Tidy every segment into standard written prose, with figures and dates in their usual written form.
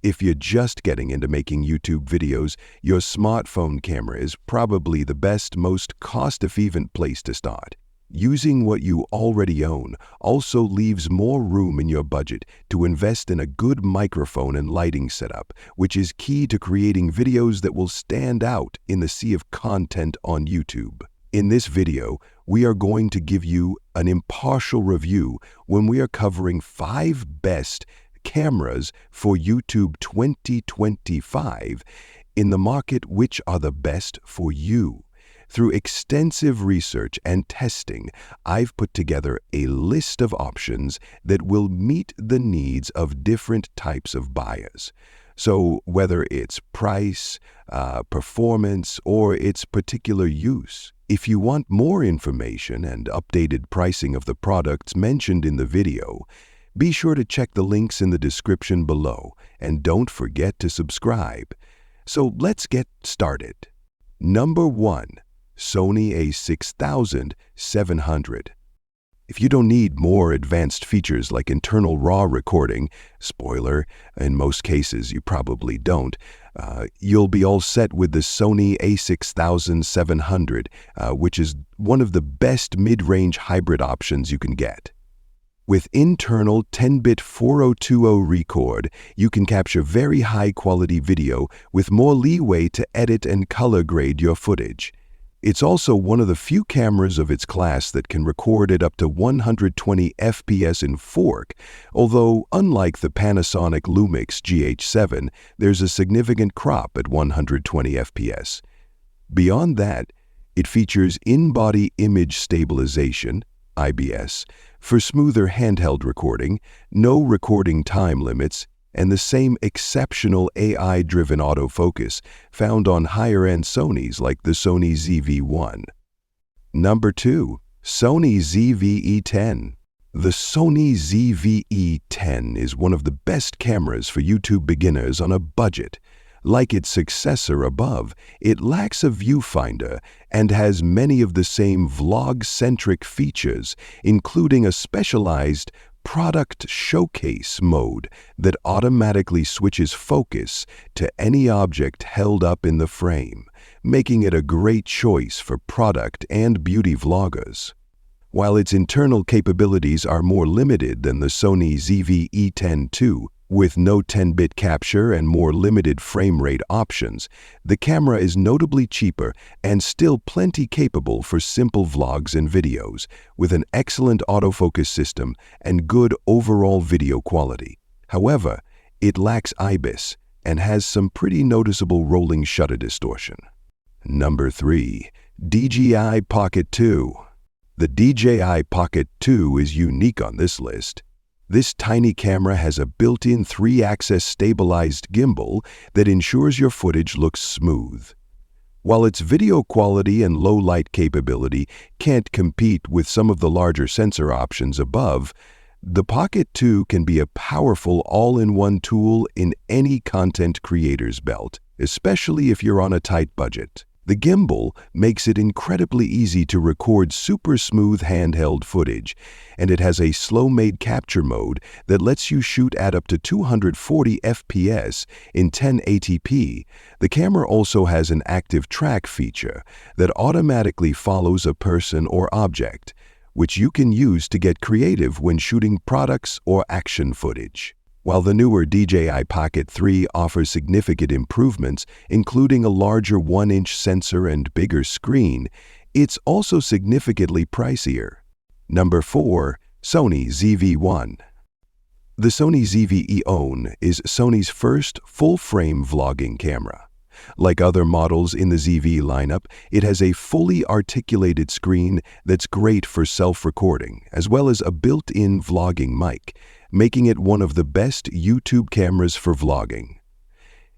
If you're just getting into making YouTube videos, your smartphone camera is probably the best, most cost-efficient place to start. Using what you already own also leaves more room in your budget to invest in a good microphone and lighting setup, which is key to creating videos that will stand out in the sea of content on YouTube. In this video, we are going to give you an impartial review when we are covering 5 best cameras for YouTube 2025 in the market, which are the best for you. Through extensive research and testing, I've put together a list of options that will meet the needs of different types of buyers. So whether it's price, performance, or its particular use. If you want more information and updated pricing of the products mentioned in the video, be sure to check the links in the description below and don't forget to subscribe. So let's get started. Number 1. Sony a6700. If you don't need more advanced features like internal RAW recording, spoiler, in most cases you probably don't, you'll be all set with the Sony a6700, which is one of the best mid-range hybrid options you can get. With internal 10-bit 4020 record, you can capture very high-quality video with more leeway to edit and color grade your footage. It's also one of the few cameras of its class that can record at up to 120 FPS in 4K, although unlike the Panasonic Lumix GH7, there's a significant crop at 120 FPS. Beyond that, it features in-body image stabilization, IBS, for smoother handheld recording, no recording time limits, and the same exceptional AI-driven autofocus found on higher-end Sonys like the Sony ZV-1. Number 2. Sony ZV-E10. The Sony ZV-E10 is one of the best cameras for YouTube beginners on a budget. Like its successor above, it lacks a viewfinder and has many of the same vlog-centric features, including a specialized product showcase mode that automatically switches focus to any object held up in the frame, making it a great choice for product and beauty vloggers. While its internal capabilities are more limited than the Sony ZV-E10 II, with no 10-bit capture and more limited frame rate options, the camera is notably cheaper and still plenty capable for simple vlogs and videos, with an excellent autofocus system and good overall video quality. However, it lacks IBIS and has some pretty noticeable rolling shutter distortion. Number 3. DJI Pocket 2. The DJI Pocket 2 is unique on this list. This tiny camera has a built-in 3-axis stabilized gimbal that ensures your footage looks smooth. While its video quality and low light capability can't compete with some of the larger sensor options above, the Pocket 2 can be a powerful all-in-one tool in any content creator's belt, especially if you're on a tight budget. The gimbal makes it incredibly easy to record super smooth handheld footage, and it has a slow-made capture mode that lets you shoot at up to 240 FPS in 1080p. The camera also has an active track feature that automatically follows a person or object, which you can use to get creative when shooting products or action footage. While the newer DJI Pocket 3 offers significant improvements, including a larger 1-inch sensor and bigger screen, it's also significantly pricier. Number 4. Sony ZV-1. The Sony ZV-E10 is Sony's first full-frame vlogging camera. Like other models in the ZV lineup, it has a fully articulated screen that's great for self-recording, as well as a built-in vlogging mic, making it one of the best YouTube cameras for vlogging.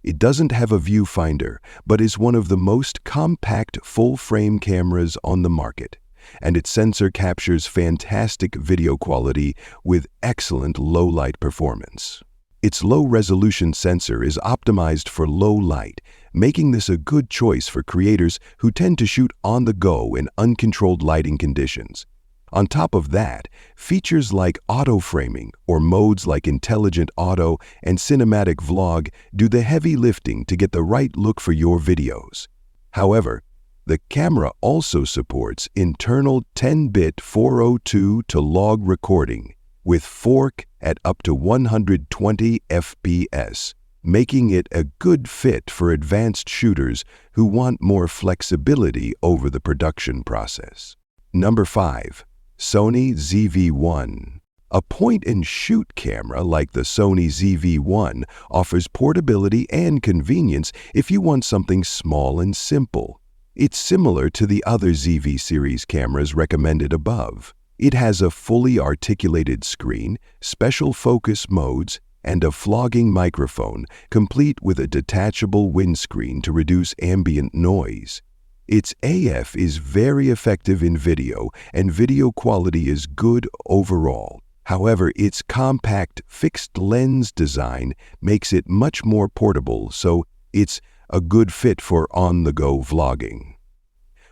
It doesn't have a viewfinder, but is one of the most compact full-frame cameras on the market, and its sensor captures fantastic video quality with excellent low-light performance. Its low-resolution sensor is optimized for low light, making this a good choice for creators who tend to shoot on the go in uncontrolled lighting conditions. On top of that, features like auto-framing or modes like Intelligent Auto and Cinematic Vlog do the heavy lifting to get the right look for your videos. However, the camera also supports internal 10-bit 402 to log recording with fork at up to 120 FPS, making it a good fit for advanced shooters who want more flexibility over the production process. Number 5. Sony ZV-1. A point-and-shoot camera like the Sony ZV-1 offers portability and convenience if you want something small and simple. It's similar to the other ZV series cameras recommended above. It has a fully articulated screen, special focus modes, and a flogging microphone, complete with a detachable windscreen to reduce ambient noise. Its AF is very effective in video, and video quality is good overall. However, its compact fixed-lens design makes it much more portable, so it's a good fit for on-the-go vlogging.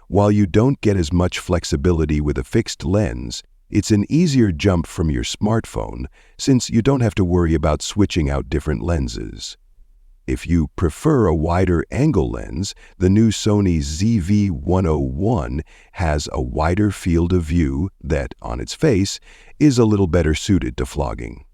While you don't get as much flexibility with a fixed lens, it's an easier jump from your smartphone since you don't have to worry about switching out different lenses. If you prefer a wider angle lens, the new Sony ZV-101 has a wider field of view that, on its face, is a little better suited to vlogging.